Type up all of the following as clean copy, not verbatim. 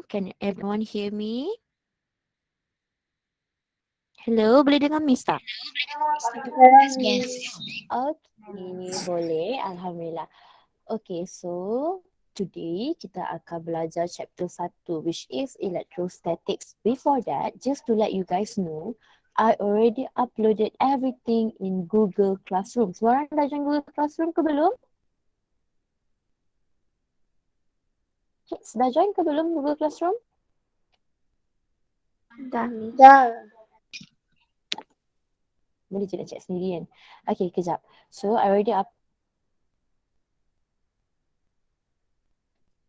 Can everyone hear me? Hello, boleh dengar Miss tak? Yes. Okay, boleh. Alhamdulillah. Okay, so today kita akan belajar chapter 1 which is electrostatics. Before that, just to let you guys know, I already uploaded everything in Google Classroom. Semua orang dah join Google Classroom ke belum? Kids, dah join ke belum Google Classroom? Dah, Miss. Dah. Boleh je nak check sendiri kan? Okay, kejap. So, I already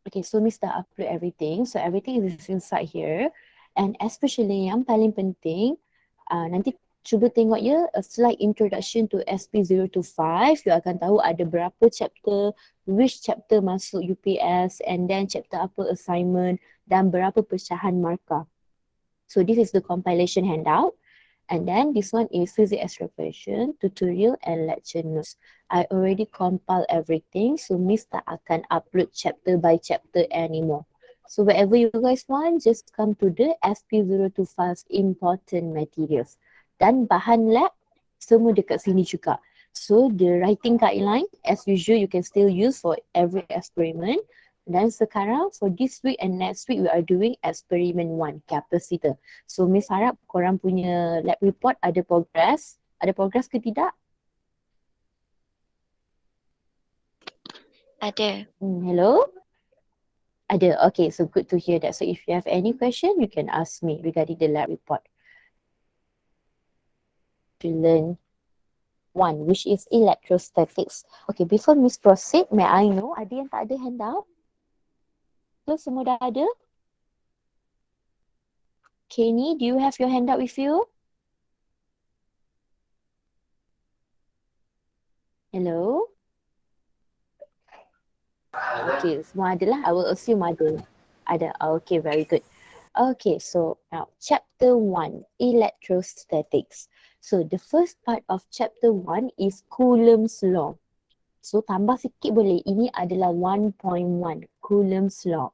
Okay, so Miss dah upload everything. So everything is inside here. And especially yang paling penting, nanti cuba tengok ya a slight introduction to SP025. You akan tahu ada berapa chapter, which chapter masuk UPS, and then chapter apa assignment, dan berapa pecahan markah. So this is the compilation handout. And then this one is physics extrapolation, tutorial and lecture notes. I already compiled everything, so Miss tak akan upload chapter by chapter anymore. So wherever you guys want, just come to the SP025 important materials. Dan bahan lab, semua dekat sini juga. So the writing guideline, as usual, you can still use for every experiment. Dan sekarang, for this week and next week, we are doing experiment 1, capacitor. So Miss harap korang punya lab report ada progress. Ada progress ke tidak? Ada. Hello? Ada. Okay, so good to hear that. So if you have any question, you can ask me regarding the lab report. To learn 1, which is electrostatics. Okay, before Miss proceed, may I know ada yang tak ada handout? So semua dah ada? Kenny, do you have your handout with you? Hello? Okay, semua ada lah. I will assume ada. Ada. Okay, very good. Okay, so now chapter 1, electrostatics. So the first part of chapter 1 is Coulomb's law. So tambah sikit boleh. Ini adalah 1.1, Coulomb's law.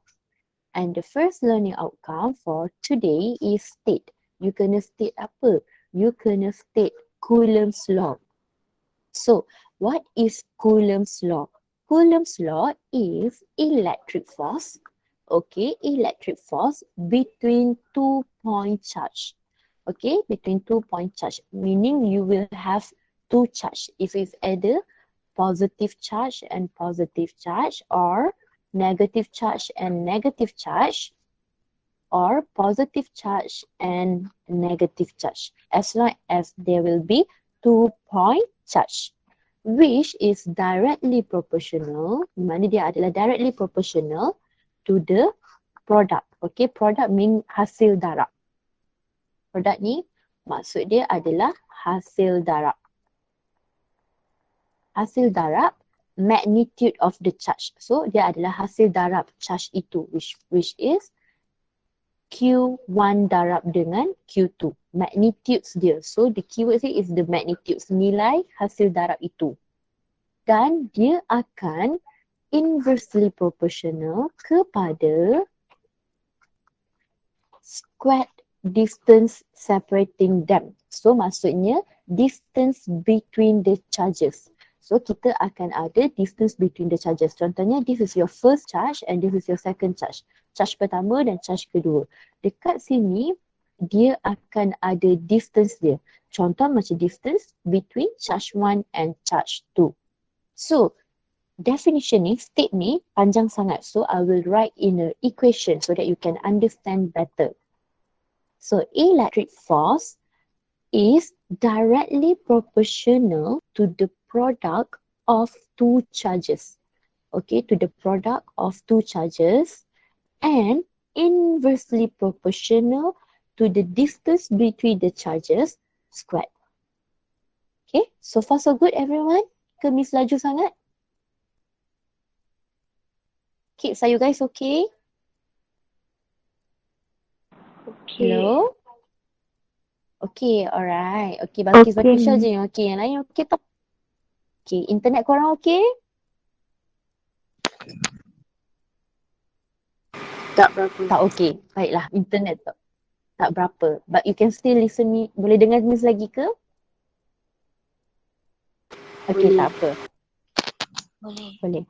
And the first learning outcome for today is state. You kena state apa? You kena state Coulomb's law. So what is Coulomb's law? Coulomb's law is electric force, okay, electric force between 2-point charge. Okay, between 2-point charge, meaning you will have 2 charge. If it's either positive charge and positive charge, or negative charge and negative charge, or positive charge and negative charge, as long as there will be 2-point charge, which is directly proportional, di mana dia adalah directly proportional to the product. Okay, product mean hasil darab. Produk ni maksud dia adalah hasil darab. Hasil darab magnitude of the charge. So dia adalah hasil darab charge itu, which is Q1 darab dengan Q2. Magnitudes dia. So the keyword here is the magnitudes, nilai hasil darab itu. Dan dia akan inversely proportional kepada squared distance separating them. So maksudnya distance between the charges. So kita akan ada distance between the charges. Contohnya this is your first charge and this is your second charge. Charge pertama dan charge kedua. Dekat sini dia akan ada distance dia. Contoh macam distance between charge 1 and charge 2. So definition ni, state ni panjang sangat. So I will write in an equation so that you can understand better. So electric force is directly proportional to the product of 2 charges. Okay, to the product of 2 charges, and inversely proportional to the distance between the charges squared. Okay, so far so good everyone? Ke Miss laju sangat? Kids, are you guys okay? Okay. Hello? Okay, alright. Okay, Balkis Bakisha je yang okay. Yang lain okay tak? Okay, internet korang okay? Tak berapa. Tak okay. Baiklah, internet tak berapa. But you can still listen me. Boleh dengar Miss lagi ke? Okay, Boleh. tak apa. Boleh. Boleh.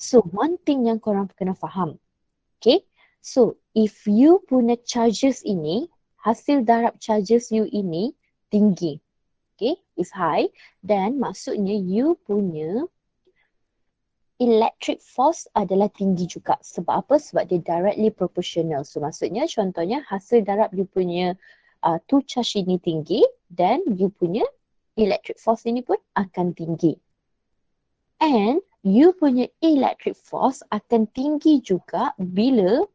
So, one thing yang korang kena faham. Okay. So, if you punya charges ini, hasil darab charges you ini tinggi. Okay, is high. Then, maksudnya you punya electric force adalah tinggi juga. Sebab apa? Sebab dia directly proportional. So, maksudnya contohnya hasil darab you punya two charge ini tinggi, then you punya electric force ini pun akan tinggi. And you punya electric force akan tinggi juga bila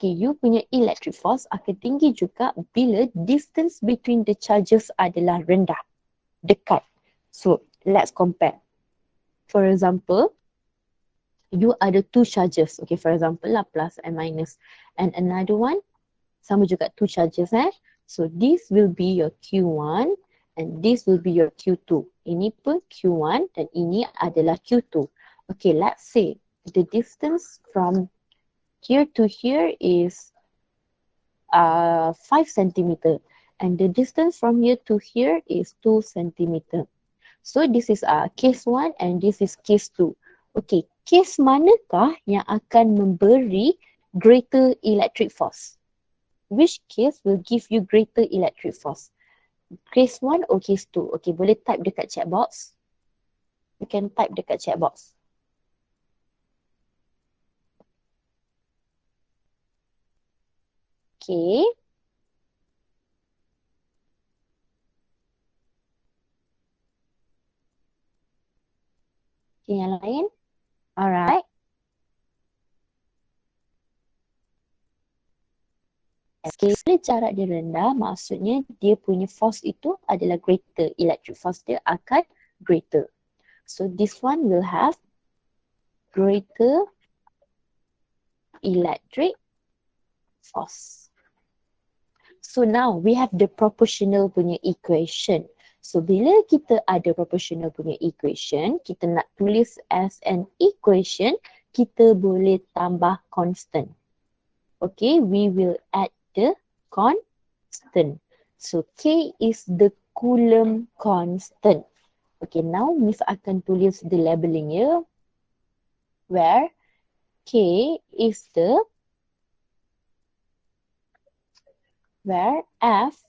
you punya electric force akan tinggi juga bila distance between the charges adalah rendah, dekat. So, let's compare. For example, you ada two charges. Okay, for example lah, plus and minus. And another one, sama juga two charges So, this will be your Q1 and this will be your Q2. Ini pun Q1 dan ini adalah Q2. Okay, let's say the distance from here to here is 5 centimeter and the distance from here to here is 2 centimeter. So this is case 1 and this is case 2. Okay, case manakah yang akan memberi greater electric force? Which case will give you greater electric force? Case 1 or case 2? Okay, boleh type dekat chat box. You can type dekat chat box. Okay. Okay, yang lain? Alright. Okay, bila jarak dia rendah, maksudnya dia punya force itu adalah greater. Electric force dia akan greater. So this one will have greater electric force. So now we have the proportional punya equation. So bila kita ada proportional punya equation, kita nak tulis as an equation, kita boleh tambah constant. Okay, we will add the constant. So K is the Coulomb constant. Okay, now Miss akan tulis the labeling here where K is where F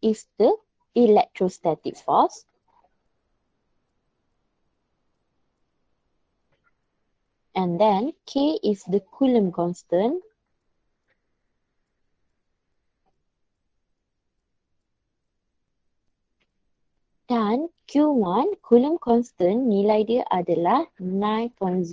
is the electrostatic force and then K is the Coulomb constant dan Q1 Coulomb constant nilai dia adalah 9.0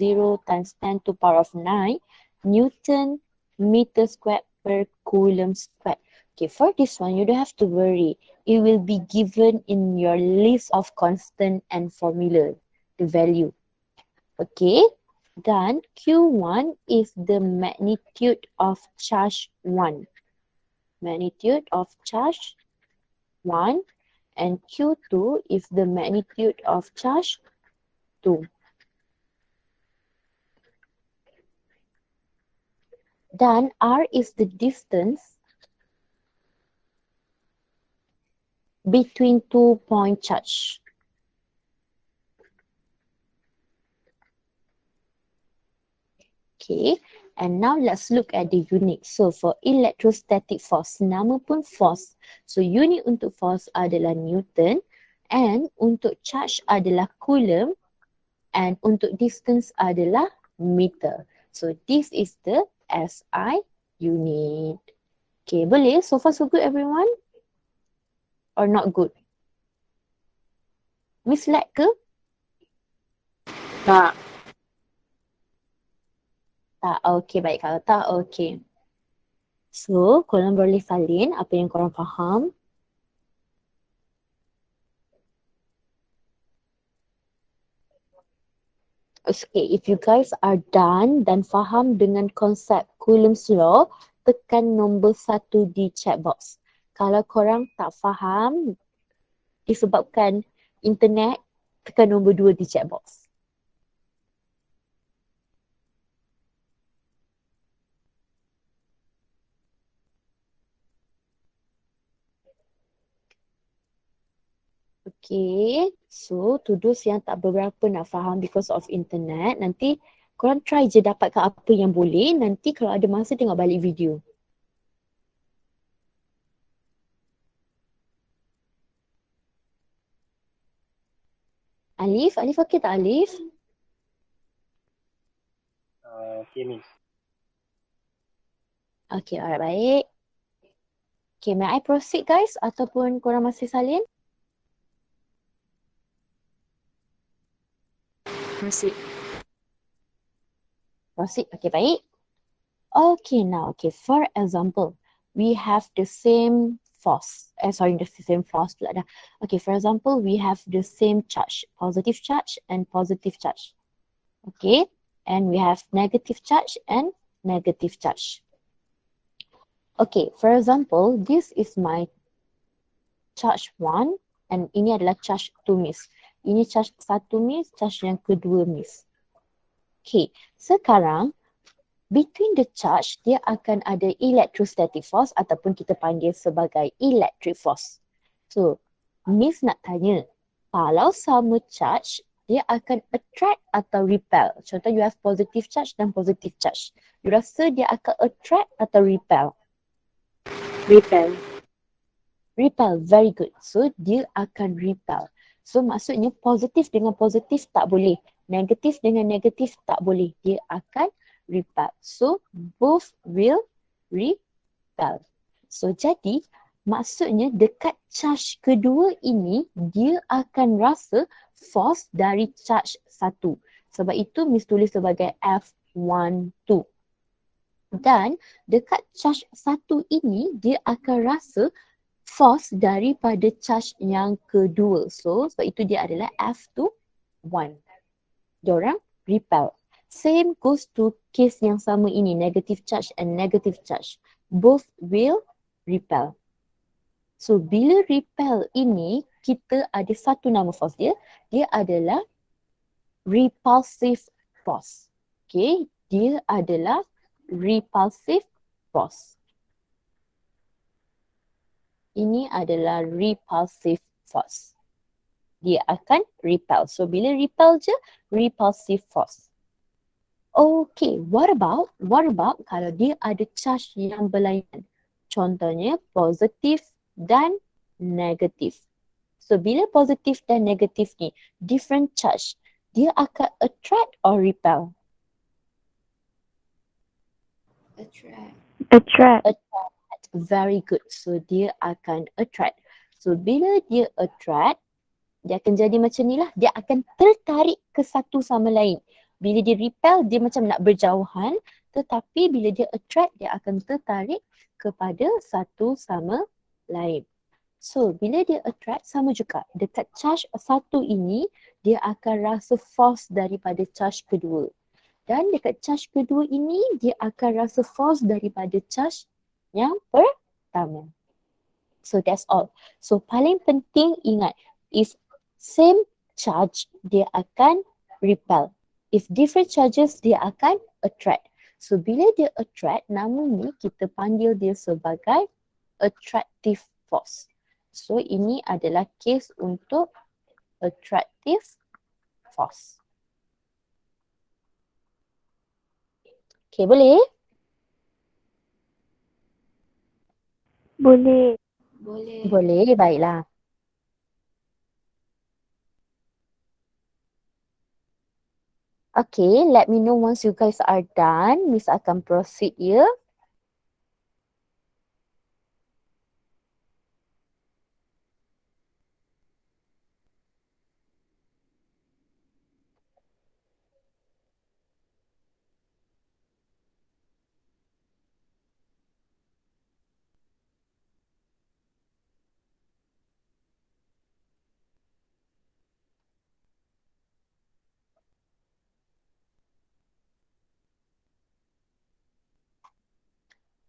times 10 to power of 9 Newton meter squared per Coulomb squared. Okay, for this one you don't have to worry. It will be given in your list of constant and formula, the value. Okay, then Q1 is the magnitude of charge 1. Magnitude of charge 1. And Q2 is the magnitude of charge 2. Then R is the distance between 2 point charge. Okay, and now let's look at the unit. So for electrostatic force, nama pun force. So unit untuk force adalah Newton and untuk charge adalah Coulomb and untuk distance adalah meter. So this is the SI unit. Okay, boleh? So far so good everyone? Or not good? Miss lag ke? Tak. Tak, okay baik. Kalau tak, okay. So, korang boleh salin apa yang korang faham. Okay, if you guys are done dan faham dengan konsep Coulomb's law, tekan nombor 1 di chat box. Kalau korang tak faham disebabkan internet, tekan nombor 2 di chat box. Okay, so to those yang tak berapa nak faham because of internet, nanti korang try je dapatkan apa yang boleh. Nanti kalau ada masa tengok balik video. Alif okey tak Alif? Okay, Miss. Okay, alright, baik. Okay, may I proceed guys ataupun korang masih salin? Proceed. Proceed, okay, baik. Okay, now, okay, for example, we have the same force. The same force pula dah. Okay, for example, we have the same charge, positive charge and positive charge. Okay, and we have negative charge and negative charge. Okay, for example, this is my charge 1 and ini adalah charge 2 miss. Ini charge 1 miss, charge yang kedua miss. Okay, sekarang between the charge, dia akan ada electrostatic force ataupun kita panggil sebagai electric force. So, Miss nak tanya, kalau sama charge, dia akan attract atau repel? Contoh, you have positive charge dan positive charge. You rasa dia akan attract atau repel? Repel. Repel, very good. So, dia akan repel. So, maksudnya positif dengan positif tak boleh. Negatif dengan negatif tak boleh. Dia akan repel. So, both will repel. So, jadi maksudnya dekat charge kedua ini, dia akan rasa force dari charge satu. Sebab itu, Miss tulis sebagai F12. Dan dekat charge satu ini, dia akan rasa force daripada charge yang kedua. So, sebab itu dia adalah F21. Diorang repel. Same goes to case yang sama ini, negative charge and negative charge. Both will repel. So, bila repel ini, kita ada satu nama force dia. Dia adalah repulsive force. Okay, dia adalah repulsive force. Ini adalah repulsive force. Dia akan repel. So, bila repel je, repulsive force. Okay, what about kalau dia ada charge yang berlainan? Contohnya, positif dan negatif. So, bila positif dan negatif ni, different charge, dia akan attract or repel? Attract. Very good. So, dia akan attract. So, bila dia attract, dia akan jadi macam ni lah. Dia akan tertarik ke satu sama lain. Bila dia repel, dia macam nak berjauhan. Tetapi bila dia attract, dia akan tertarik kepada satu sama lain. So, bila dia attract, sama juga. Dekat charge satu ini, dia akan rasa force daripada charge kedua. Dan dekat charge kedua ini, dia akan rasa force daripada charge yang pertama. So, that's all. So, paling penting ingat, if same charge, dia akan repel. If different charges, dia akan attract. So, bila dia attract, nama ni kita panggil dia sebagai attractive force. So, ini adalah case untuk attractive force. Okay, boleh? Boleh. Boleh, baiklah. Okay, let me know once you guys are done. Miss akan proceed ya.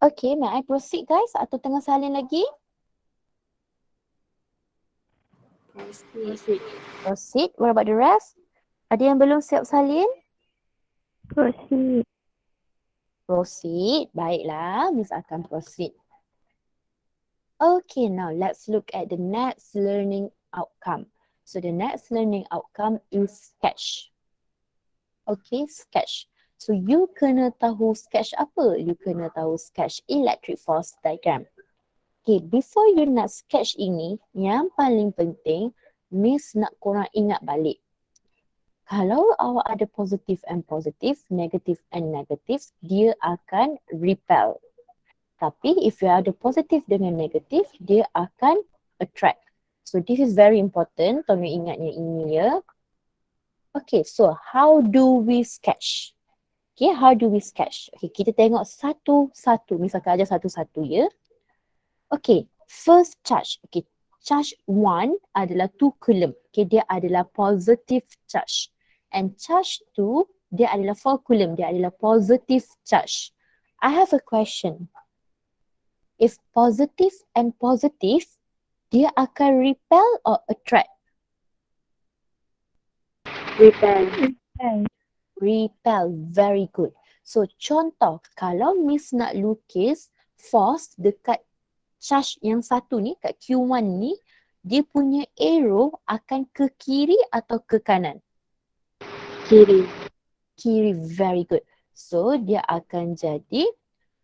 Okay, may I proceed guys atau tengah salin lagi? Proceed. What about the rest? Ada yang belum siap salin? Proceed. Proceed. Baiklah, Miss akan proceed. Okay, now let's look at the next learning outcome. So the next learning outcome is sketch. Okay, sketch. So you kena tahu sketch apa? You kena tahu sketch electric force diagram. Okay, before you nak sketch ini, yang paling penting, Miss nak korang ingat balik. Kalau awak ada positif and positif, negatif and negatif, dia akan repel. Tapi if you ada positif dengan negatif, dia akan attract. So this is very important, tolong ingatnya ini ya. Okay, so how do we sketch? Okay, how do we sketch? Okay, kita tengok satu-satu. Misalkan aja satu-satu ya. Okay, first charge. Okay, charge 1 adalah 2 coulomb. Okay, dia adalah positive charge. And charge 2, dia adalah 4 coulomb. Dia adalah positive charge. I have a question. If positive and positive, dia akan repel or attract? Repel. Repel, very good. So contoh, kalau Miss nak lukis force dekat charge yang satu ni, kat Q1 ni, dia punya arrow akan ke kiri atau ke kanan? Kiri. Kiri, very good. So dia akan jadi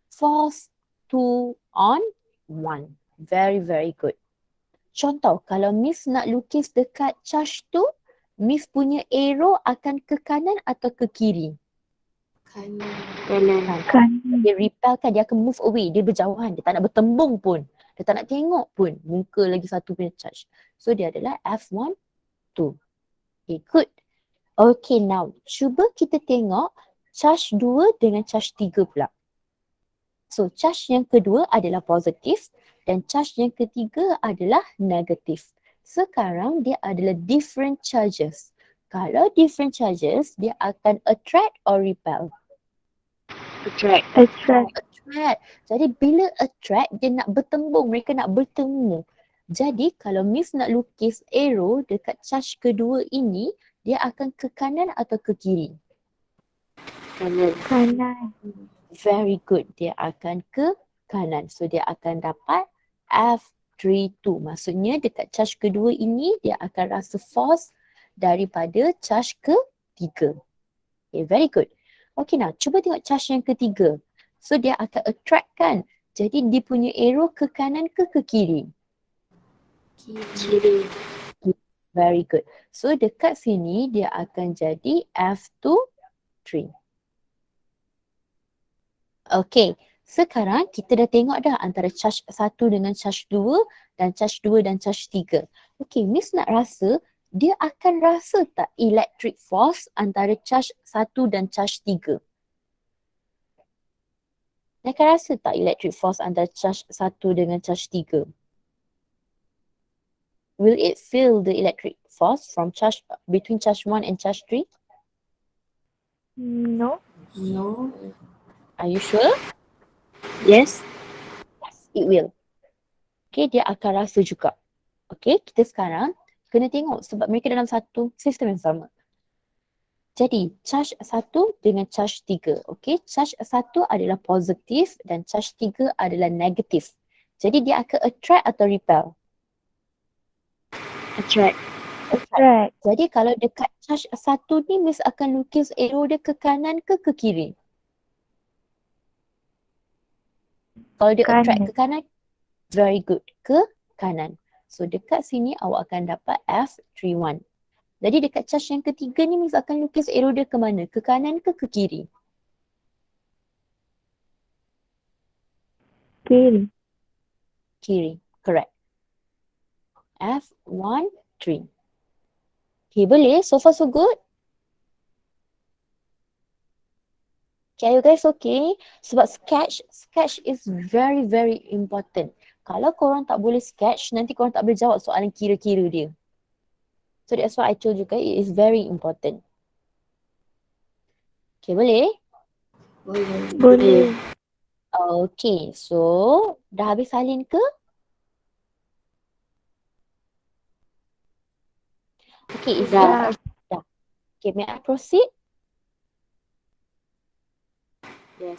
force 2 on 1. Very, very good. Contoh, kalau Miss nak lukis dekat charge tu, Miss punya arrow akan ke kanan atau ke kiri? Kanan. Dia repel kan, dia akan move away, dia berjauhan, dia tak nak bertembung pun, dia tak nak tengok pun muka lagi satu punya charge. So dia adalah F1, 2. Okay, good. Okay, now cuba kita tengok charge 2 dengan charge 3 pula. So charge yang kedua adalah positif dan charge yang ketiga adalah negatif. Sekarang dia adalah different charges. Kalau different charges, dia akan attract or repel? Attract. Attract. Jadi bila attract, dia nak bertembung, mereka nak bertemu. Jadi kalau Miss nak lukis arrow dekat charge kedua ini, dia akan ke kanan atau ke kiri? Kanan. Very good. Dia akan ke kanan. So dia akan dapat F3T2. Maksudnya dekat charge kedua ini, dia akan rasa force daripada charge ketiga. Okay, very good. Okay, now cuba tengok charge yang ketiga. So dia akan attract kan? Jadi dia punya arrow ke kanan ke kiri? Kiri. Very good. So dekat sini dia akan jadi F2, 3. Okay, sekarang kita dah tengok dah antara charge 1 dengan charge 2 dan charge 2 dan charge 3. Okay, Miss nak rasa dia akan rasa tak electric force antara charge 1 dan charge 3? Dia akan rasa tak electric force antara charge 1 dengan charge 3? Will it feel the electric force from charge between charge 1 and charge 3? No. Are you sure? Yes. Yes, it will. Okay, dia akan rasa juga. Okay, kita sekarang kena tengok sebab mereka dalam satu sistem yang sama. Jadi, charge 1 dengan charge 3. Okay, charge 1 adalah positif dan charge 3 adalah negatif. Jadi, dia akan attract atau repel? Attract. Jadi, kalau dekat charge 1 ni, Miss akan lukis arrow dia ke kanan ke kiri? Kalau dia attract ke kanan, very good, ke kanan. So dekat sini awak akan dapat F31. Jadi dekat charge yang ketiga ni Miss akan lukis arrow dia ke mana? Ke kanan ke kiri? Kiri, correct. F1, 3. Okay, boleh? So far so good? Okay, are you guys okay? Sebab sketch is very, very important. Kalau korang tak boleh sketch, nanti korang tak boleh jawab soalan kira-kira dia. So that's why I told you guys, it is very important. Okay, boleh? Boleh. Okay, so dah habis salin ke? Okay, if Dah. dah. Okay, may I proceed?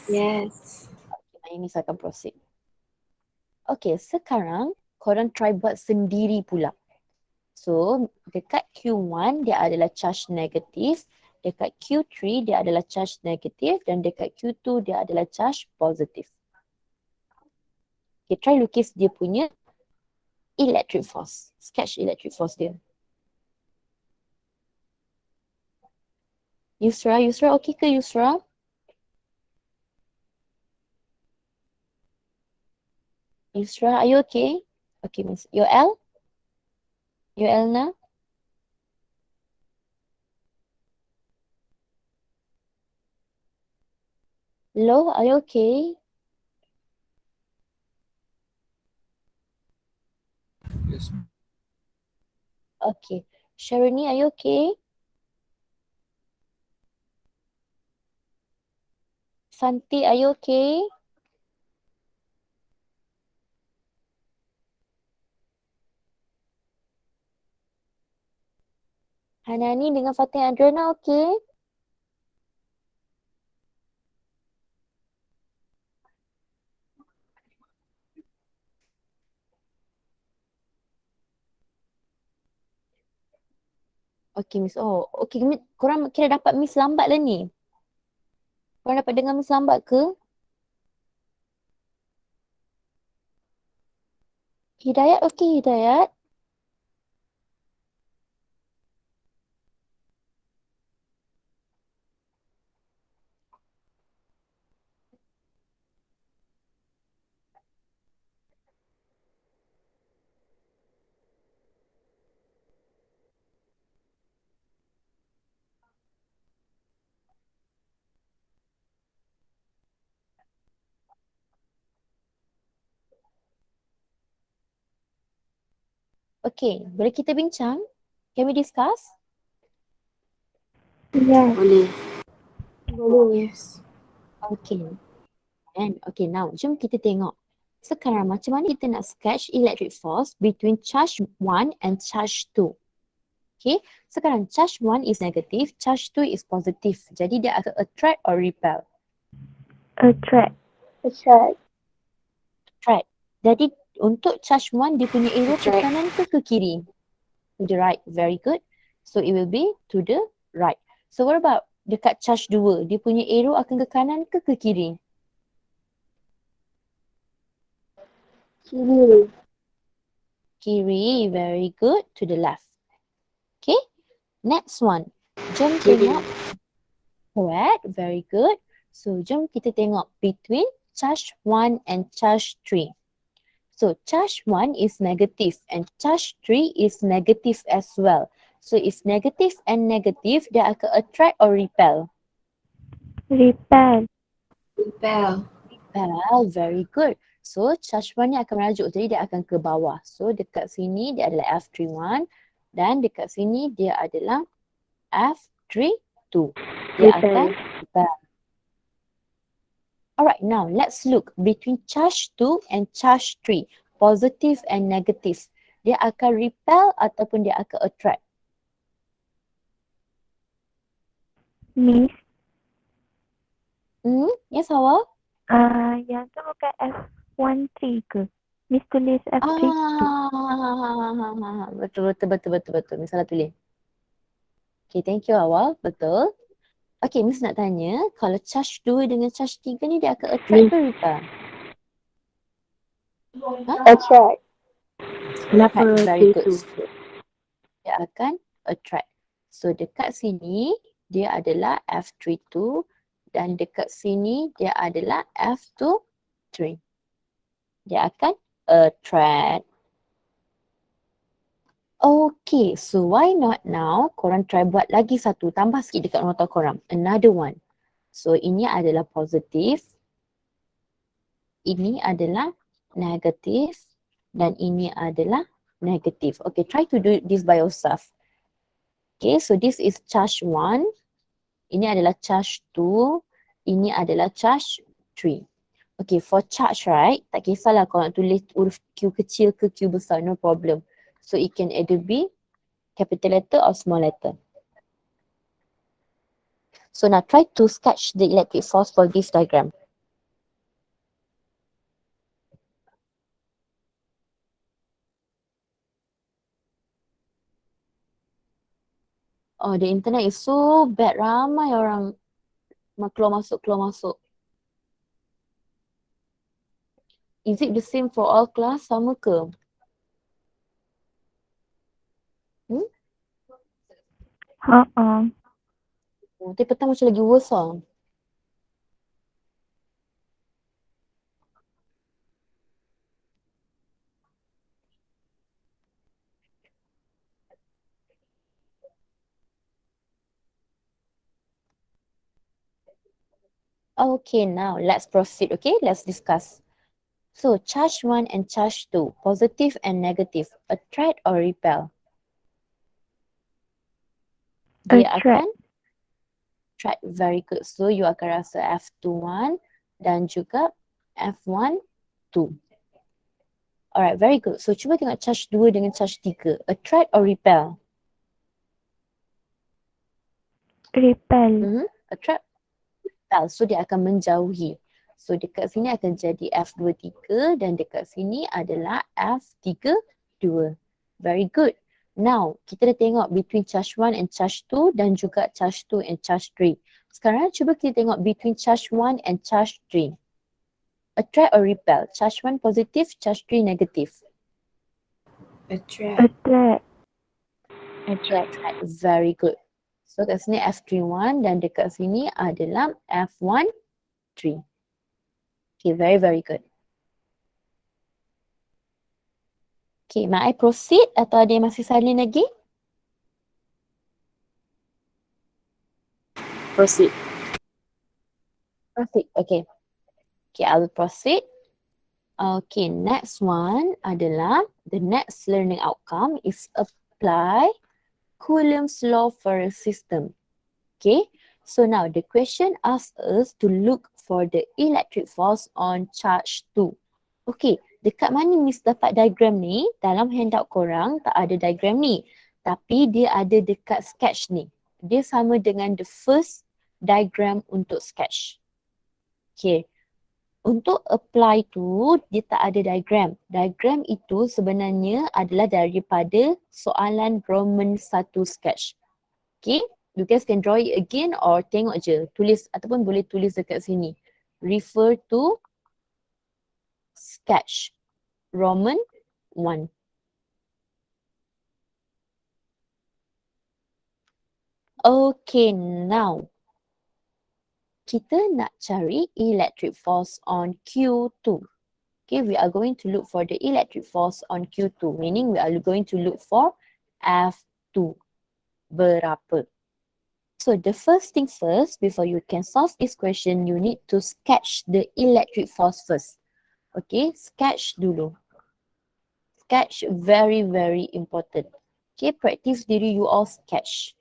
Yes. Okay, Miss akan proceed. Okay, sekarang korang try buat sendiri pula. So dekat Q1 dia adalah charge negatif, dekat Q3 dia adalah charge negatif dan dekat Q2 dia adalah charge positif. Okay, try lukis dia punya electric force. Sketch electric force dia. Yusra okay ke Yusra? Yusra, are you okay? Okay, Miss. Yoel? Yoelna? Lo, are you okay? Yes. Okay. Sharoni, are you okay? Santi, are you okay? Hanani dengan Fatin Adriana okay? Okay, Miss. Oh, okay. Korang kira dapat Miss lambat lah ni. Korang dapat dengar Miss lambat ke? Hidayat okay, Hidayat? Okay, boleh kita bincang? Can we discuss? Ya. Boleh. Boleh. Yes. Okay. And okay, now jom kita tengok. Sekarang macam mana kita nak sketch electric force between charge 1 and charge 2. Okay, sekarang charge 1 is negative, charge 2 is positive. Jadi dia akan attract or repel? Attract. Attract. Attract. Jadi untuk charge 1 dia punya arrow ke Attract. kanan ke kiri? To the right. Very good. So it will be to the right. So what about dekat charge 2? Dia punya arrow akan ke kanan ke kiri? Kiri. Kiri. Very good. To the left. Okay. Next one. Jom Kiri. tengok. Correct. Very good. So jom kita tengok between charge 1 and charge 3. So charge 1 is negative and charge 3 is negative as well. So if negative and negative, dia akan attract or repel? Repel. Repel. Repel, very good. So charge 1 ni akan merajuk, jadi dia akan ke bawah. So dekat sini dia adalah F31 dan dekat sini dia adalah F32. Dia akan repel. Alright, now let's look between charge 2 and charge 3. Positive and negative. Dia akan repel ataupun dia akan attract? Miss. Yes, Hawa? Yang tu bukan F13 ke? Miss tulis F3. Betul. Miss salah tulis. Okay, thank you Hawa. Betul. Okay, Miss nak tanya, kalau charge 2 dengan charge 3 ni dia akan attract ke repel? Attract. Kenapa Right, very good. K2? So, dia akan attract. So dekat sini dia adalah F32 dan dekat sini dia adalah F23. Dia akan attract. Okay, so why not now korang try buat lagi satu, tambah sikit dekat nota korang. Another one. So ini adalah positif. Ini adalah negatif. Dan ini adalah negatif. Okay, try to do this by yourself. Okay, so this is charge 1. Ini adalah charge 2. Ini adalah charge 3. Okay, for charge, right? Tak kisahlah kalau nak tulis huruf Q kecil ke Q besar, no problem. So it can either be capital letter or small letter. So now try to sketch the electric force for this diagram. Oh, the internet is so bad. Ramai orang keluar masuk. Is it the same for all class? Sama ke? Nanti petang macam lagi worse lah. Okay, now let's proceed. Okay, let's discuss. So, charge 1 and charge 2, positive and negative, attract or repel? Dia Attract. akan attract, very good. So, you akan rasa F21 dan juga F12. Alright, very good. So, cuba tengok charge 2 dengan charge 3, attract or repel? Repel. Attract, repel. So, dia akan menjauhi. So, dekat sini akan jadi F23 dan dekat sini adalah F32. Very good. Now, kita dah tengok between charge 1 and charge 2 dan juga charge 2 and charge 3. Sekarang cuba kita tengok between charge 1 and charge 3. Attract or repel? Charge 1 positive, charge 3 negative. Attract. Attract. Very good. So kat sini F31 dan dekat sini adalah F13. Okay, very good. Okay, may I proceed atau ada yang masih salin lagi? Proceed, okay. Okay, I will proceed. Okay, next one adalah the next learning outcome is apply Coulomb's law for a system. Okay, so now the question asks us to look for the electric force on charge 2. Okay, dekat mana Miss dapat diagram ni? Dalam handout korang tak ada diagram ni. Tapi dia ada dekat sketch ni. Dia sama dengan the first diagram untuk sketch. Okay, untuk apply tu dia tak ada diagram. Diagram itu sebenarnya adalah daripada soalan Roman 1 sketch. Okay, you guys can draw it again or tengok je. Tulis ataupun boleh tulis dekat sini. Refer to sketch Roman 1. Okay, now kita nak cari electric force on Q2. Okay, we are going to look for the electric force on Q2, meaning we are going to look for F2. Berapa? So the first thing first, before you can solve this question, you need to sketch the electric force first. Okay, sketch dulu. Sketch very important. Okay, practice diri you all sketch.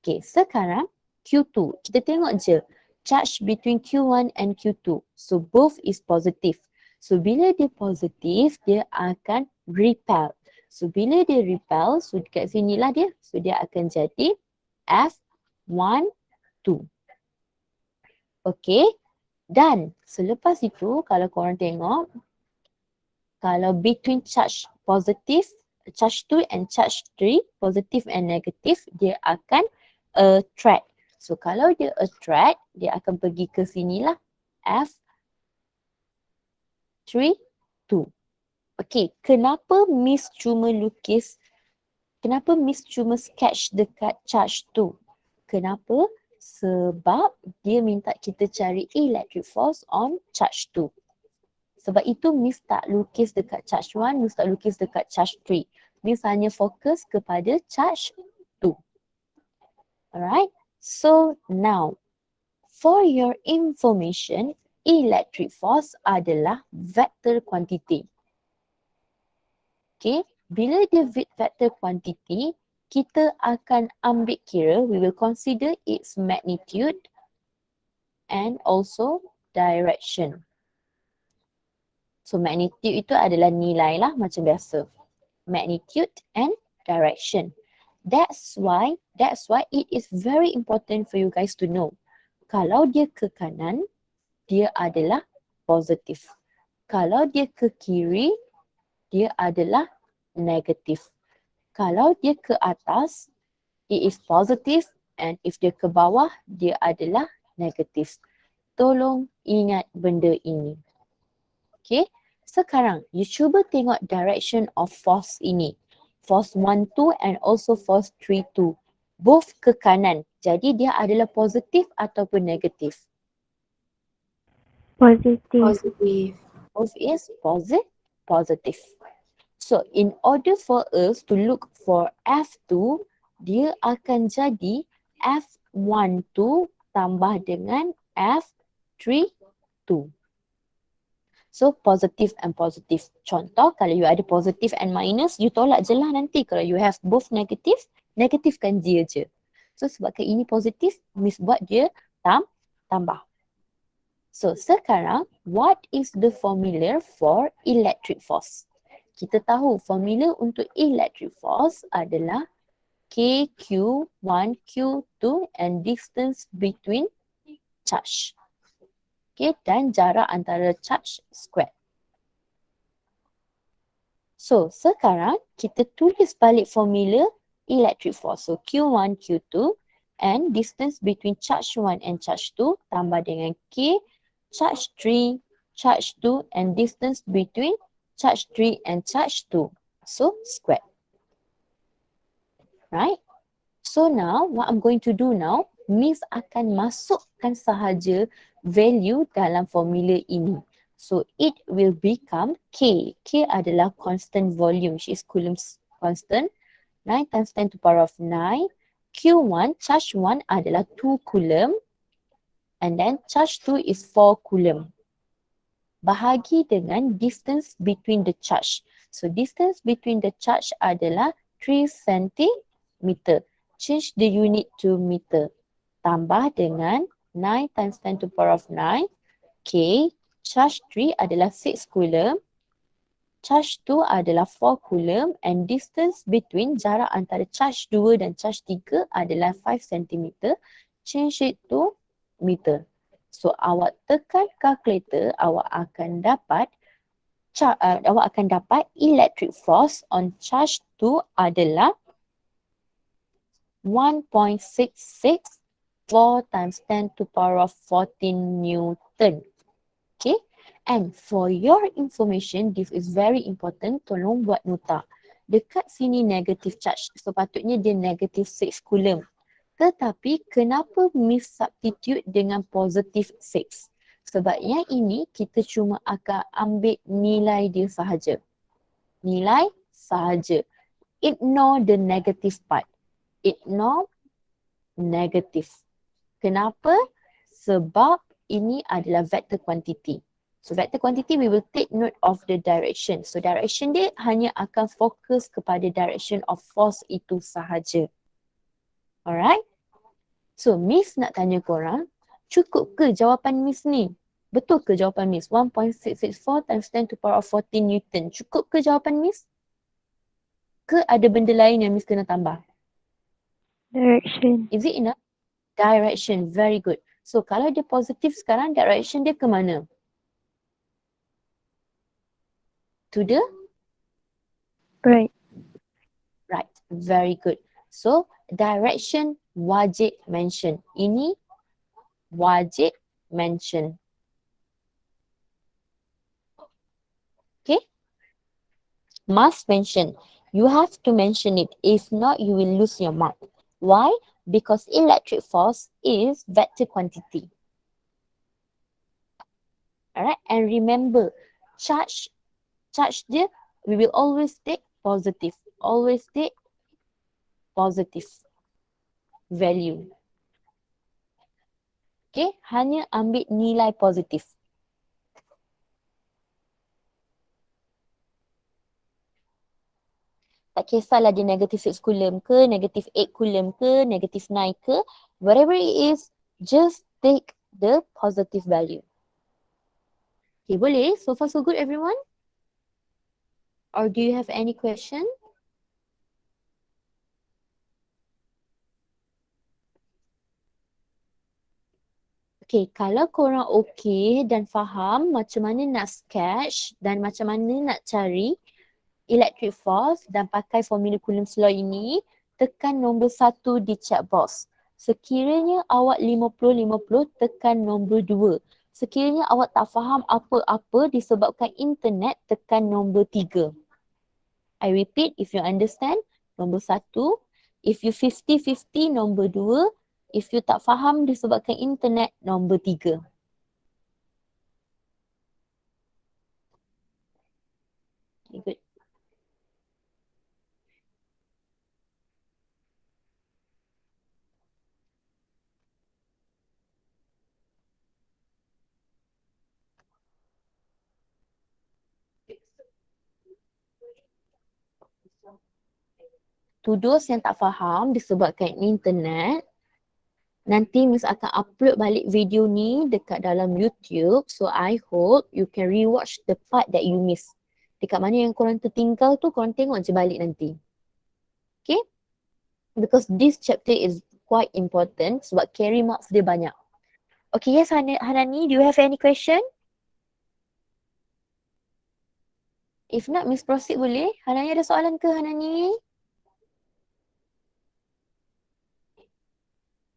Okay, sekarang Q2. Kita tengok je. Charge between Q1 and Q2. So both is positive. So bila dia positif, dia akan repel. So bila dia repel, so dekat sinilah dia. So dia akan jadi F12. Okay. Dan selepas itu, kalau korang tengok, kalau between charge positive, charge 2 and charge 3, positive and negative, dia akan attract. So kalau dia attract, dia akan pergi ke sinilah F3T2. Okay, kenapa Miss cuma sketch dekat charge 2? Kenapa? Sebab dia minta kita cari electric force on charge 2. Sebab itu Miss tak lukis dekat charge 1, Miss tak lukis dekat charge 3. Miss hanya fokus kepada charge 2. Alright, so now for your information, electric force adalah vector quantity. Okay, bila dia vector quantity, kita akan ambil kira, we will consider its magnitude and also direction. So magnitude itu adalah nilai lah macam biasa. Magnitude and direction. That's why it is very important for you guys to know. Kalau dia ke kanan, dia adalah positif. Kalau dia ke kiri, dia adalah negatif. Kalau dia ke atas, it is positive, and if dia ke bawah, dia adalah negatif. Tolong ingat benda ini. Okay, sekarang you cuba tengok direction of force ini. Force 1, 2 and also force 3, 2. Both ke kanan. Jadi dia adalah positif ataupun negatif. Positive. Positive. Both is positive. So in order for us to look for F2, dia akan jadi F12 tambah dengan F32. So positive and positive. Contoh, kalau you ada positive and minus, you tolak je lah nanti. Kalau you have both negative, negatifkan dia je. So sebabkan ini positif, Miss buat dia tambah. So sekarang, what is the formula for electric force? Kita tahu formula untuk electric force adalah KQ1, Q2 and distance between charge. Okay, dan jarak antara charge square. So, sekarang kita tulis balik formula electric force. So, Q1, Q2 and distance between charge 1 and charge 2 tambah dengan K, charge 3, charge 2 and distance between charge 3 and charge 2. So, square. Right? So now, what I'm going to do now, Miss akan masukkan sahaja value dalam formula ini. So it will become K. K adalah constant volume, which is Coulomb's constant. 9 times 10 to the power of 9. Q1, charge 1 adalah 2 Coulomb. And then charge 2 is 4 Coulomb. Bahagi dengan distance between the charge. So distance between the charge adalah 3 centimeter. Change the unit to meter. Tambah dengan 9 times 10 to the power of 9. K, charge 3 adalah 6 Coulomb. Charge 2 adalah 4 Coulomb and distance between jarak antara charge 2 dan charge 3 adalah 5 cm. Change it to meter. So awak tekan calculator, awak akan dapat electric force on charge 2 adalah 1.66 4 times 10 to the power of 14 Newton. Okay. And for your information, this is very important. Tolong buat nota. Dekat sini negative charge. Sepatutnya dia negative 6 Coulomb. Tetapi kenapa Miss substitute dengan positive 6? Sebab yang ini kita cuma akan ambil nilai dia sahaja. Nilai sahaja. Ignore the negative part. Ignore negative. Kenapa? Sebab ini adalah vector quantity. So vector quantity we will take note of the direction. So direction dia hanya akan fokus kepada direction of force itu sahaja. Alright? So Miss nak tanya korang, cukup ke jawapan Miss ni? Betul ke jawapan Miss? 1.664 times 10 to the power of 14 Newton. Cukup ke jawapan Miss? Ke ada benda lain yang Miss kena tambah? Direction. Is it enough? Direction, very good. So kalau dia positif sekarang, direction dia ke mana? To the Right. right. Very good. So direction wajib mention. Ini wajib mention. Okay. Must mention. You have to mention it. If not, you will lose your mark. Why? Because electric force is vector quantity. Alright, and remember, charge dia, we will always take positive. Always take positive value. Okay, hanya ambil nilai positif. Tak kisahlah dia negative 6 Coulomb ke, negative 8 Coulomb ke, negative 9 ke, whatever it is, just take the positive value. Okay, boleh? So far so good everyone? Or do you have any question? Okay, kalau korang okay dan faham macam mana nak sketch dan macam mana nak cari electric force dan pakai formula Coulomb's law ini, tekan nombor 1 di chat box. Sekiranya awak 50-50, tekan nombor 2. Sekiranya awak tak faham apa-apa disebabkan internet, tekan nombor 3. I repeat, if you understand, nombor 1. If you 50-50, nombor 2. If you tak faham disebabkan internet, nombor 3. Okay, good. To those yang tak faham disebabkan internet, nanti Miss akan upload balik video ni dekat dalam YouTube. So I hope you can rewatch the part that you miss. Dekat mana yang korang tertinggal tu, korang tengok je balik nanti. Okay? Because this chapter is quite important sebab carry marks dia banyak. Okay, yes Hanani, do you have any question? If not, Miss proceed boleh? Hanani ada soalan ke Hanani?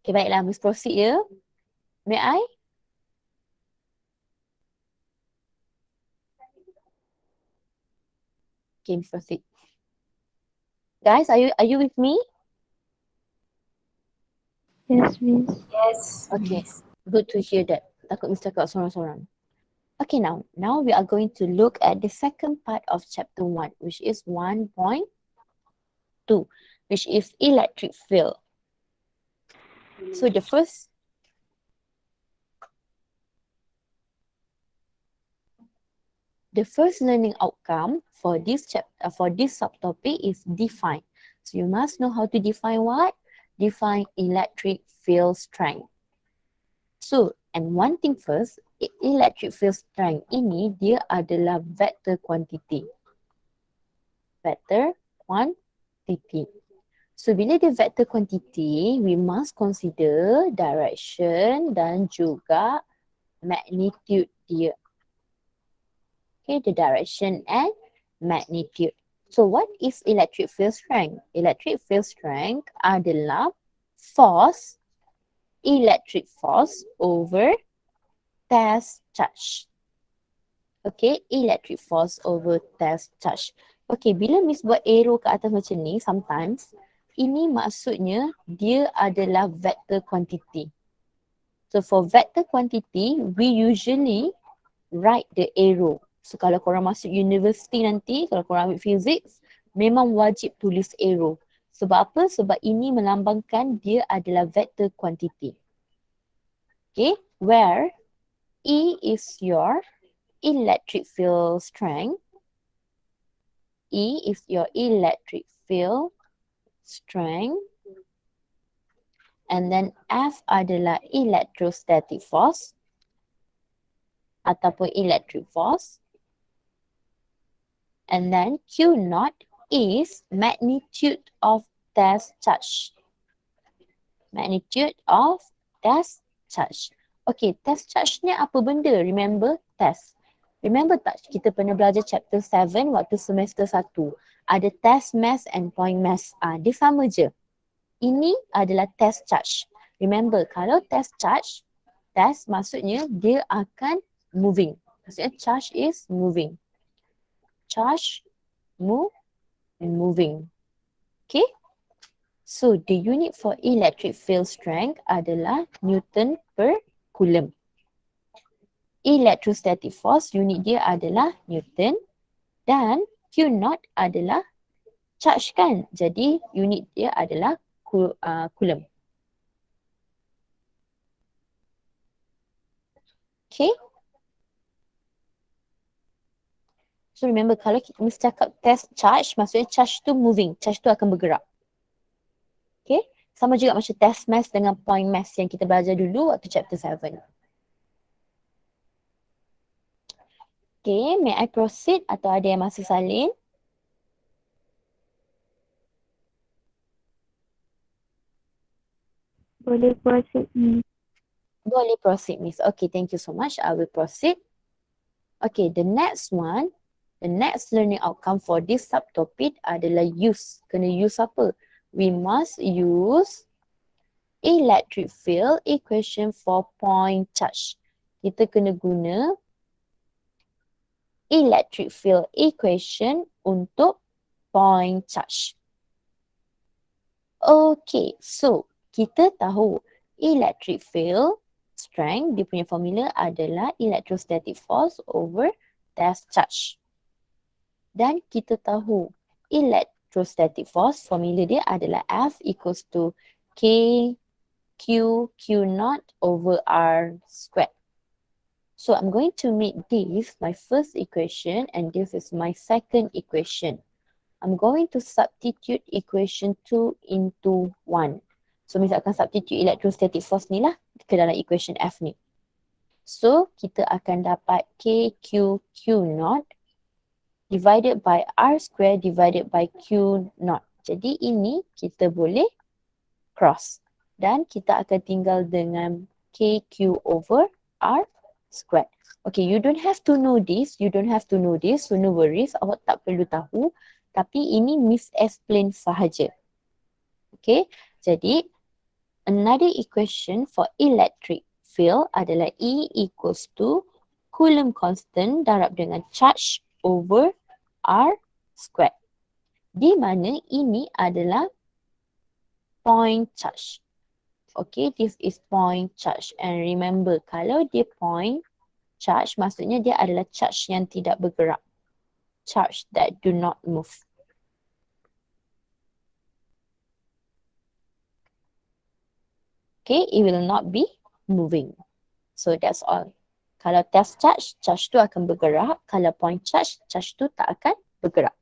Okay, baiklah. Miss proceed ya. May I? Okay, Miss proceed. Guys, are you with me? Yes, Miss. Yes. Okay, good to hear that. Takut Miss cakap sorang-sorang. Okay, now we are going to look at the second part of chapter 1, which is 1.2, which is electric field. So the first learning outcome for this subtopic is define. So you must know how to define what? Define electric field strength. So, and one thing first, electric field strength ini dia adalah vector quantity. Vector quantity. So, bila dia vector quantity, we must consider direction dan juga magnitude dia. Okay, the direction and magnitude. So, what is electric field strength? Electric field strength adalah force, electric force over test charge. Okay, electric force over test charge. Okay, bila Miss buat arrow ke atas macam ni, sometimes, ini maksudnya dia adalah vector quantity. So, for vector quantity, we usually write the arrow. So, kalau korang masuk university nanti, kalau korang ambil physics, memang wajib tulis arrow. Sebab apa? Sebab ini melambangkan dia adalah vector quantity. Okay, where E is your electric field strength. E is your electric field strength. And then F adalah electrostatic force ataupun electric force. And then Q naught is magnitude of test charge. Magnitude of test charge. Okay, test charge ni apa benda? Remember, test. Remember tak kita pernah belajar chapter 7 waktu semester 1. Ada test mass and point mass. Dia sama je. Ini adalah test charge. Remember, kalau test charge, test maksudnya dia akan moving. Maksudnya charge is moving. Charge, moving. Okay? So, the unit for electric field strength adalah Newton per Coulomb. Electrostatic force, unit dia adalah Newton. Dan Q naught adalah charge kan? Jadi, unit dia adalah Coulomb. Okay? So remember, kalau kita mesti cakap test charge, maksudnya charge tu moving. Charge tu akan bergerak. Okay? Sama juga macam test mass dengan point mass yang kita belajar dulu waktu chapter 7. Okay, may I proceed atau ada yang masih salin? Boleh proceed, Miss. Boleh proceed, Miss. Okay, thank you so much. I will proceed. Okay, the next learning outcome for this subtopic adalah use. Kena use apa? we must use electric field equation for point charge. Kita kena guna electric field equation untuk point charge. Okay, so kita tahu electric field strength, dia punya formula adalah electrostatic force over test charge. Dan kita tahu electrostatic force, formula dia adalah F equals to K Q naught over R squared. So I'm going to make this my first equation and this is my second equation. I'm going to substitute equation 2 into 1. So Miss akan substitute electrostatic force ni lah ke dalam equation F ni. So kita akan dapat Q naught divided by R square divided by Q naught. Jadi ini kita boleh cross. Dan kita akan tinggal dengan KQ over R squared. Okay, you don't have to know this. So no worries. Awak tak perlu tahu. Tapi ini Miss explain sahaja. Okay, jadi another equation for electric field adalah E equals to Coulomb constant darab dengan charge over R squared. Di mana ini adalah point charge. Okay, this is point charge. And remember, kalau dia point charge, maksudnya dia adalah charge yang tidak bergerak. Charge that do not move. Okay, it will not be moving. So that's all. Kalau test charge, charge tu akan bergerak. Kalau point charge, charge tu tak akan bergerak.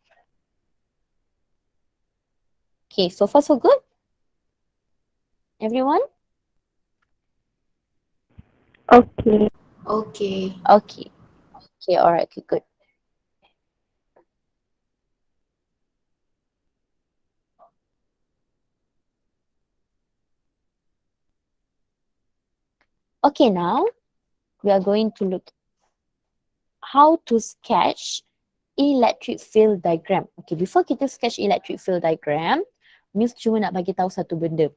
Okay, so far so good? Everyone? Okay. Okay. Okay. Okay, alright, okay, good. Okay, now we are going to look how to sketch electric field diagram. Okay, before kita sketch electric field diagram, Miss cuma nak bagi tahu satu benda.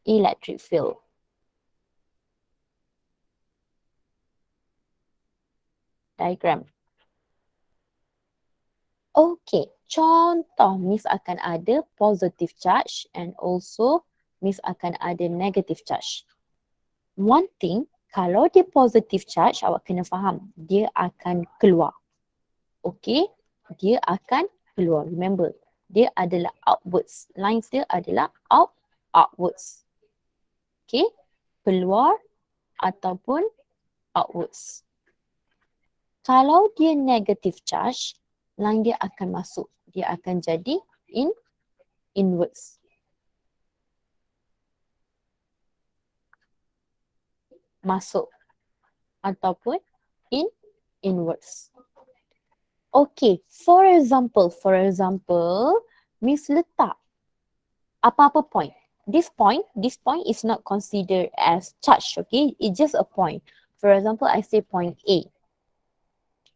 Electric field. Diagram. Okay, contoh Miss akan ada positive charge and also Miss akan ada negative charge. One thing, kalau dia positive charge, awak kena faham, dia akan keluar. Okay, dia akan keluar. Remember, dia adalah outwards. Lines dia adalah outwards. Okay, keluar ataupun outwards. Kalau dia negative charge, line dia akan masuk. Dia akan jadi inwards. Masuk ataupun inwards. Okay, for example, Miss letak apa-apa point. This point is not considered as charge, okay? It's just a point. For example, I say point A.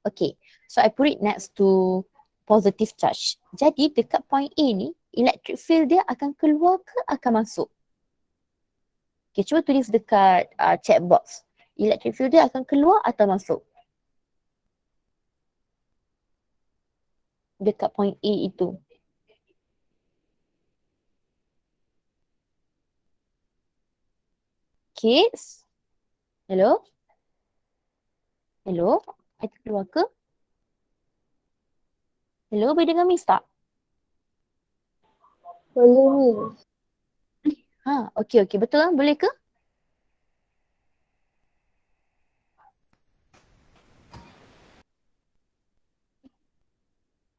Okay, so I put it next to positive charge. Jadi dekat point A ni, electric field dia akan keluar ke akan masuk? Okay, cuba tulis dekat chat box. Electric field dia akan keluar atau masuk? Dekat point A itu. Kids? Hello? Hello? Ada keluar ke? Hello, boleh dengar Miss tak? Boleh Miss. Okay. Betul lah? Boleh ke?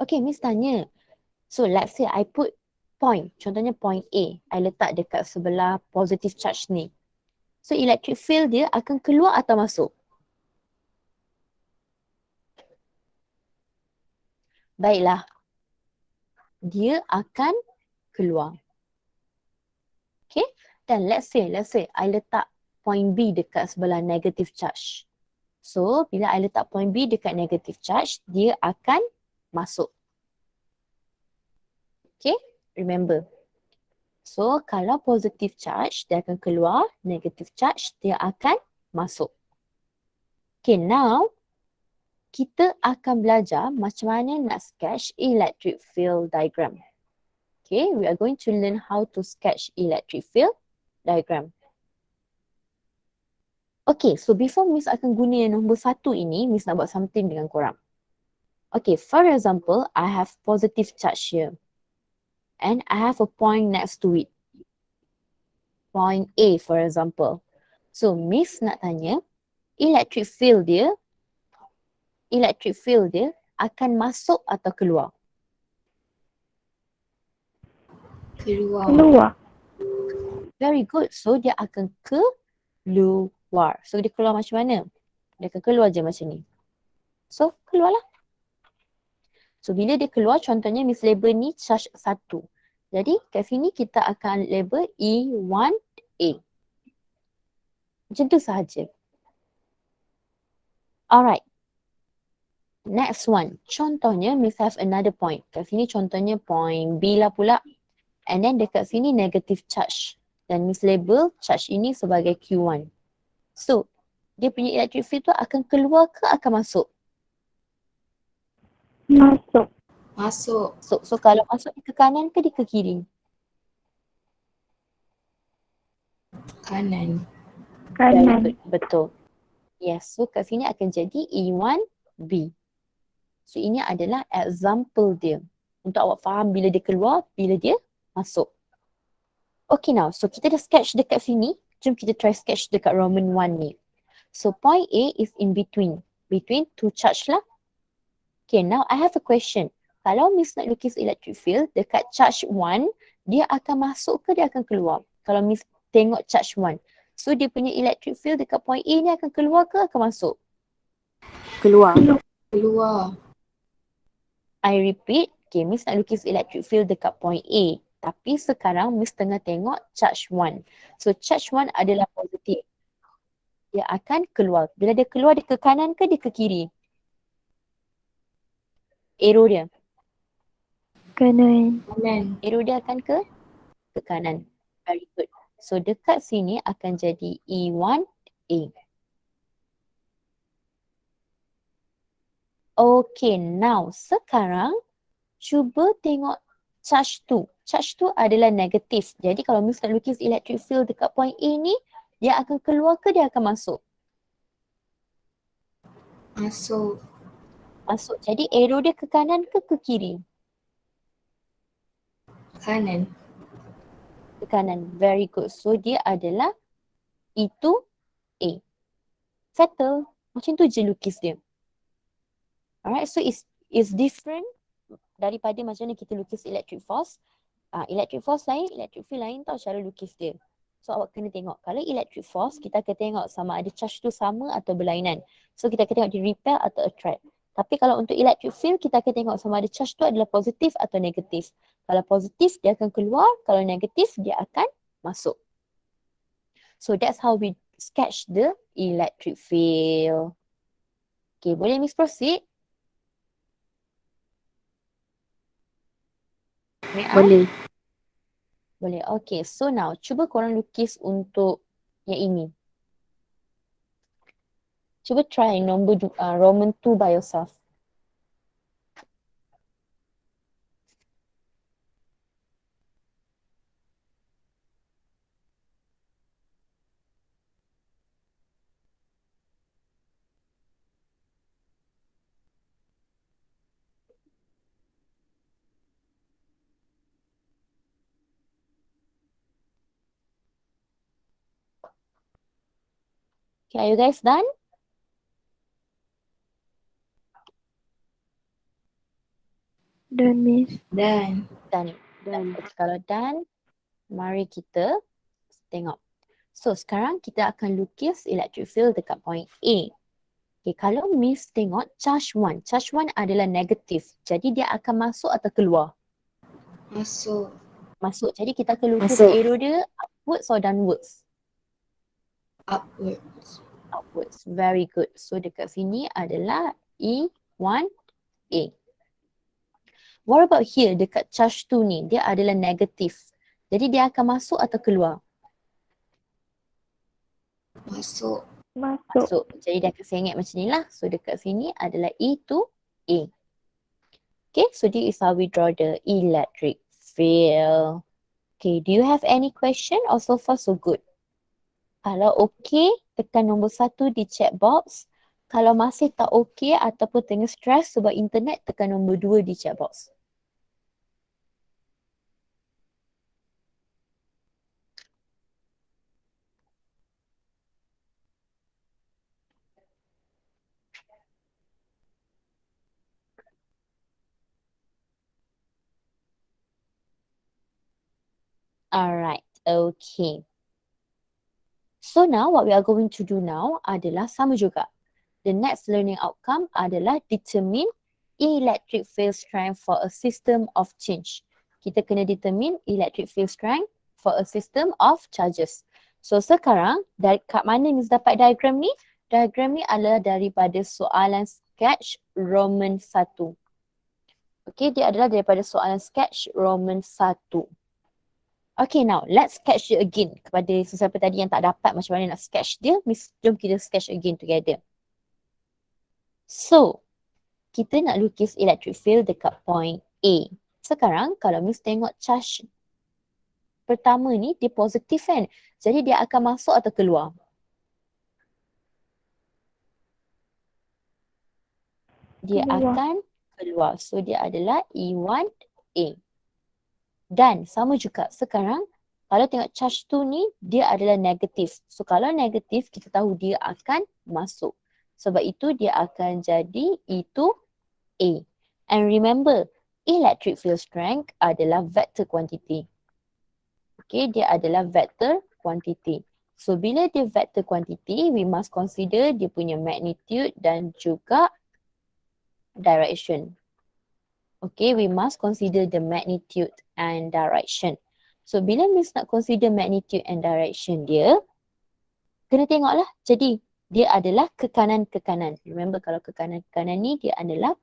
Okay, Miss tanya. So, let's say I put point. Contohnya point A. I letak dekat sebelah positive charge ni. So, electric field dia akan keluar atau masuk? Baiklah. Dia akan keluar. Okay. Dan let's say I letak point B dekat sebelah negative charge. So, bila I letak point B dekat negative charge, dia akan masuk. Okay, remember. So kalau positive charge dia akan keluar, negative charge dia akan masuk. Okay, now kita akan belajar macam mana nak sketch electric field diagram. Okay, we are going to learn how to sketch electric field diagram. Okay, so before Miss akan guna yang nombor 1 ini, Miss nak buat something dengan korang. Okay, for example, I have positive charge here. And I have a point next to it. Point A, for example. So, Miss nak tanya, electric field dia akan masuk atau keluar? Keluar. Keluar. Very good. So, dia akan keluar. So, dia keluar macam mana? Dia akan keluar je macam ni. So, keluarlah. So, bila dia keluar, contohnya Miss label ni charge 1. Jadi, kat sini kita akan label E1A. Macam tu sahaja. Alright. Next one. Contohnya, Miss have another point. Kat sini contohnya point B lah pula. And then dekat sini negative charge. Dan Miss label charge ini sebagai Q1. So, dia punya electric field tu akan keluar ke akan masuk? Masuk. Masuk. So kalau masuk dia ke kanan ke dia ke kiri? Kanan. Very Kanan. good. Betul. Yes. So kat sini akan jadi E1B. So ini adalah example dia. Untuk awak faham bila dia keluar, bila dia masuk. Okay now. So kita dah sketch dekat sini. Jom kita try sketch dekat Roman 1 ni. So point A is in between. Between two charge lah. Okay, now I have a question. Kalau Miss nak lukis electric field dekat charge 1, dia akan masuk ke dia akan keluar? Kalau Miss tengok charge 1. So dia punya electric field dekat point A ni akan keluar ke akan masuk? Keluar. Keluar. I repeat, okay, Miss nak lukis electric field dekat point A. Tapi sekarang Miss tengah tengok charge 1. So charge 1 adalah positif. Dia akan keluar. Bila dia keluar, dia ke kanan ke dia ke kiri? Arrow dia. Kanan. Kanan. Arrow dia akan ke kanan. Very good. So dekat sini akan jadi E1A. Okay, now sekarang cuba tengok charge 2. Charge 2 adalah negatif. Jadi kalau Miss nak lukis electric field dekat point A ni, dia akan keluar ke dia akan masuk? Masuk. Masuk. Jadi arrow dia ke kanan ke kiri? Kanan. Ke kanan. Very good. So dia adalah E2A. Settle. Macam tu je lukis dia. Alright, so it's different daripada macam mana kita lukis electric force. Electric force lain, electric field lain tau cara lukis dia. So awak kena tengok. Kalau electric force, kita akan tengok sama ada charge tu sama atau berlainan. So kita akan tengok dia repel atau attract. Tapi kalau untuk electric field, kita akan tengok sama ada charge tu adalah positif atau negatif. Kalau positif, dia akan keluar. Kalau negatif, dia akan masuk. So that's how we sketch the electric field. Okay, boleh Miss proceed? May I? Boleh. Boleh. Okay, so now cuba korang lukis untuk yang ini. Cuba try nombor Roman 2 by yourself. Okay, are you guys done? Done, Miss. Dan. Done. Okay, kalau done, mari kita tengok. So sekarang kita akan lukis electric field dekat point A. Okay, kalau Miss tengok charge 1. Charge 1 adalah negatif. Jadi dia akan masuk atau keluar? Masuk. Masuk. Jadi kita akan lukis Masuk. arrow dia upwards or downwards? Upwards. Upwards. Very good. So dekat sini adalah E1A. What about here dekat charge 2 ni? Dia adalah negatif. Jadi dia akan masuk atau keluar? Masuk. Masuk. Masuk. Jadi dia akan sengit macam ni lah. So dekat sini adalah E to A. Okay, so this is how we draw the electric field. Okay, do you have any question or so far so good? Kalau okay, tekan nombor 1 di chat box. Kalau masih tak okay ataupun tengah stress sebab internet, tekan nombor 2 di chat box. Alright, okay. So now what we are going to do now adalah sama juga. The next learning outcome adalah determine electric field strength for a system of change. Kita kena determine electric field strength for a system of charges. So sekarang dari kat mana Miss dapat diagram ni? Diagram ni adalah daripada soalan sketch Roman 1. Okay, dia adalah daripada soalan sketch Roman 1. Okay, now let's sketch it again. Kepada sesiapa tadi yang tak dapat macam mana nak sketch dia, Miss jom kita sketch again together. So, kita nak lukis electric field dekat point A. Sekarang kalau Miss tengok charge pertama ni, dia positif kan? Jadi dia akan masuk atau keluar? Dia Keluar. akan keluar. So dia adalah E1A. Dan sama juga sekarang kalau tengok charge tu ni dia adalah negatif. So kalau negatif kita tahu dia akan masuk. Sebab itu dia akan jadi E2A. And remember, electric field strength adalah vector quantity. Okay, dia adalah vector quantity. So bila dia vector quantity, we must consider dia punya magnitude dan juga direction. Okay, we must consider the magnitude and direction. So, bila Miss nak consider magnitude and direction dia, kena tengoklah. Jadi, dia adalah ke kanan. Remember, kalau ke kanan ni, dia adalah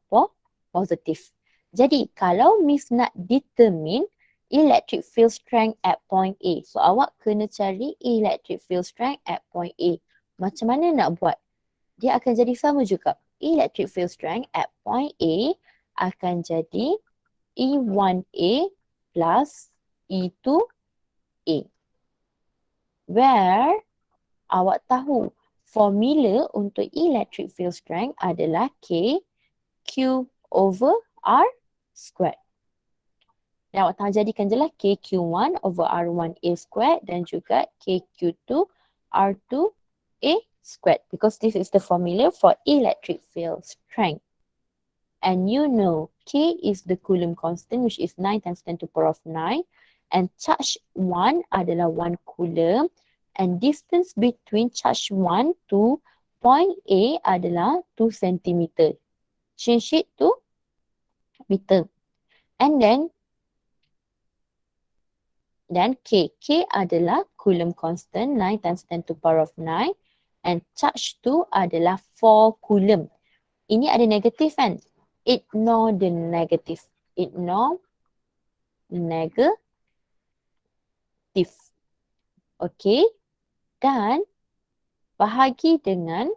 positif. Jadi, kalau Miss nak determine electric field strength at point A. So, awak kena cari electric field strength at point A. Macam mana nak buat? Dia akan jadi sama juga. Electric field strength at point A akan jadi E1A plus E2A. Where awak tahu formula untuk electric field strength adalah K Q over R squared. Dan awak jadikan je lah KQ1 over R1A squared dan juga KQ2 R2A squared because this is the formula for electric field strength. And you know K is the Coulomb constant which is 9 times 10 to the power of 9 and charge 1 adalah 1 Coulomb and distance between charge 1 to point A adalah 2 cm. Change it to meter. And then K adalah Coulomb constant 9 times 10 to the power of 9 and charge 2 adalah 4 Coulomb. Ini ada negatif kan? Ignore the negative. Ignore negative. Okay. Dan bahagi dengan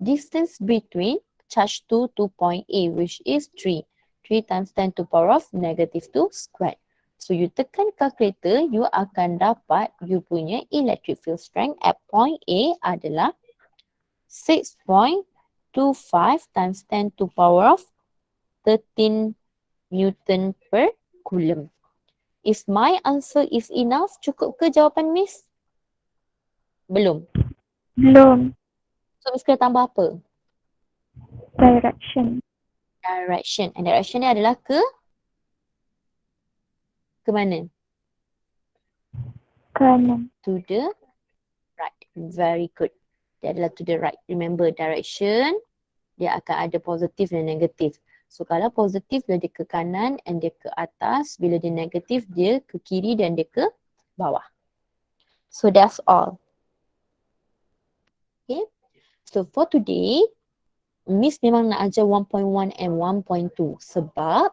distance between charge 2 to point A which is 3. 3 times 10 to the power of negative 2 squared. So you tekan calculator, you akan dapat you punya electric field strength at point A adalah 6.25 times 10 to the power of 13 Newton per Coulomb. Is my answer is enough? Cukup ke jawapan Miss? Belum. Belum. So Miss kena tambah apa? Direction. Direction. And direction ni adalah ke mana? Kanan. To the right. Very good. Dia adalah to the right. Remember direction, dia akan ada positif dan negatif. So kalau positif bila dia ke kanan and dia ke atas, bila dia negatif dia ke kiri dan dia ke bawah. So that's all. Okay. So for today, Miss memang nak ajar 1.1 and 1.2 sebab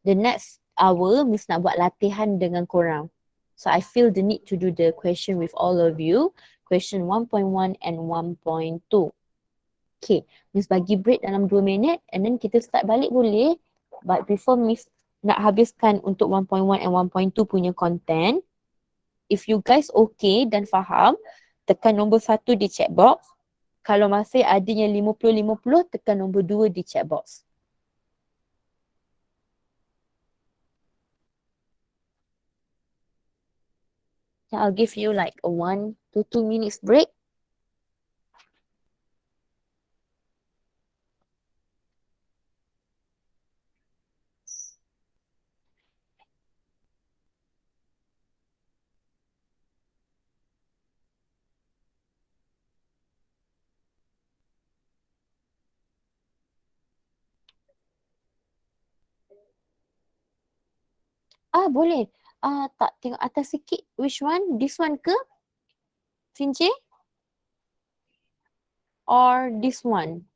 the next hour Miss nak buat latihan dengan korang. So I feel the need to do the question with all of you. Question 1.1 and 1.2. Okay, Miss bagi break dalam 2 minit and then kita start balik boleh. But before Miss nak habiskan untuk 1.1 and 1.2 punya content, if you guys okay dan faham, tekan nombor 1 di chat box. Kalau masih ada yang 50-50, tekan nombor 2 di chat box. I'll give you like a 1 to 2 minutes break. Boleh. Tak tengok atas sikit. Which one? This one ke? Finche? Or this one?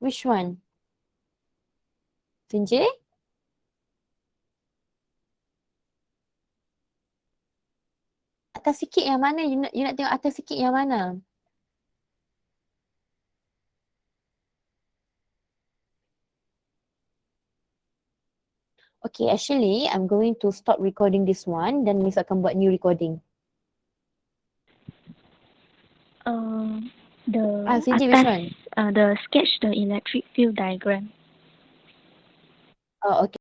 Which one? Finche? Atas sikit yang mana? You nak tengok atas sikit yang mana? Okay, actually, I'm going to stop recording this one dan Miss akan buat new recording. The Finche, which one? the sketch the electric field diagram. Okay.